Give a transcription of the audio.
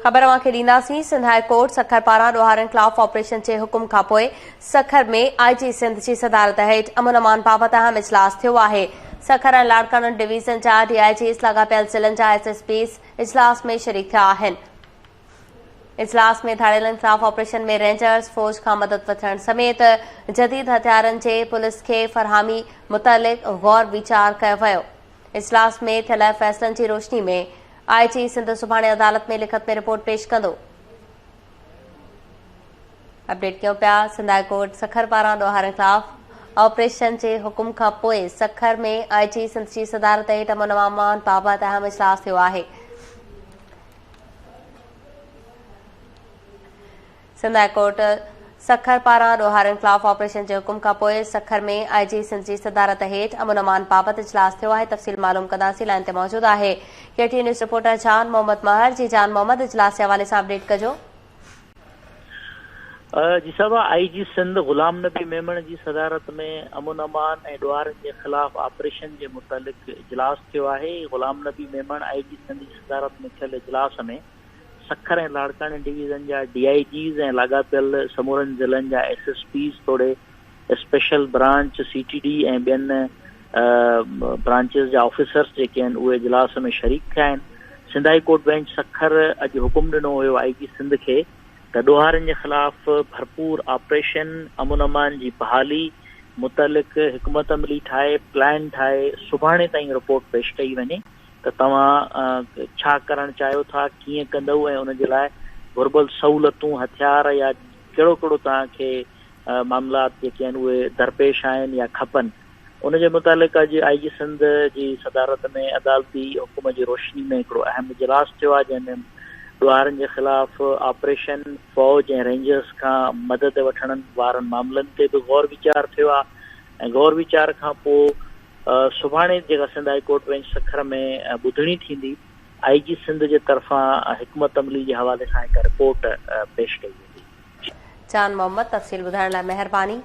ख़बर अवांखे ॾींदासीं। Sindh high court Sukkur पारां ॾोहारनि ख़िलाफ़ ऑपरेशन जे हुकुम खां पोइ सखर में आईजी सिंध जी सदारत हेठि अमन अमान बाबति अहम इजलास थियो आहे। सखर ऐं लाड़काना डिवीज़न जा डीआईजीस लाॻापियल ज़िलनि जा एसएसपीस इजलास में शरीक थिया आहिनि। इजलास में धाड़ेलनि ख़िलाफ़ ऑपरेशन में रेंजर्स फौज खां मदद वठण समेत जदीद हथियारनि जे पुलिस खे फ़रहामी मुतलिक़ गौर वीचार कयो वियो। इजलास में थियल फ़ैसिलनि जी रोशनी में आईजी सिंध सुभाणे अदालत में लिखत में रिपोर्ट पेश कंदो। अपडेट कयूं पिया। सिंध हाई कोर्ट सखर पारां ॾोहारनि ख़िलाफ़ ऑपरेशन जे हुकुम खां पोइ सखर में आईजी सिंध जी सदारत हेठि अमन अमान बाबति अहम इजलास थियो आहे। सिंध हाई कोर्ट सखर पारां ॾोहारनि ख़िलाफ़ ऑपरेशन जे हुकुम खां पोइ सखर में आईजी सिंध जी सदारत हेठि अमन अमान बाबति इजलास थियो आहे। तफ़सील मालूम कंदासीं। लाइन ते मौजूद आहे केटी न्यूज़ रिपोर्टर जान मोहम्मद महर। जी जान मोहम्मद, इजलास जे हवाले सां अपडेट कजो। जी साहब, आईजी सिंध गुलाम नबी मेमण जी सदारत में अमन अमान ऐं ॾोहारनि जे ख़िलाफ़ ऑपरेशन जे मुतलिक़ इजलास थियो आहे। गुलाम नबी मेमण आईजी सिंध जी सदारत में थियल इजलास में सखर ऐं लाड़काना डिवीज़न जा डीआईजीस ऐं लाॻापियल समूरनि ज़िलनि जा एसएसपीस तोड़े स्पेशल ब्रांच सीटीडी ऐं ॿियनि ब्रांचिस जा ऑफिसर्स जेके आहिनि उहे इजलास में शरीक थिया आहिनि। Sindh high court bench Sukkur अॼु हुकुम ॾिनो हुयो आईजी सिंध खे त ॾोहारनि जे ख़िलाफ़ भरपूर ऑपरेशन अमन अमान जी बहाली मुतलिक़ हिकमत अमली ठाहे प्लान ठाहे सुभाणे ताईं रिपोर्ट पेश कई वञे त तव्हां छा करणु चाहियो था, कीअं कंदव ऐं उनजे लाइ घुर्बल सहूलतूं हथियार या कहिड़ो कहिड़ो तव्हांखे मामलात जेके आहिनि उहे दरपेश आहिनि या खपनि, उनजे मुतालिक़ अॼु आईजी सिंध जी सदारत में अदालती हुकुम जी रोशनी में हिकिड़ो अहम इजलास थियो आहे जंहिंमें ॾोहारनि जे ख़िलाफ़ ऑपरेशन फौज ऐं रेंजर्स खां मदद वठण वारनि मामलनि ते बि गौर वीचार थियो आहे। ऐं गौर वीचार खां पोइ सुभाणे जेका Sindh high court bench Sukkur में ॿुधणी थींदी, आईजी सिंध जे तरफ़ां हिकमत अमली जे हवाले सां हिकु रिपोर्ट पेश कई वेंदी। जान मोहम्मद, तफ़सील ॿुधाइण लाइ महिरबानी।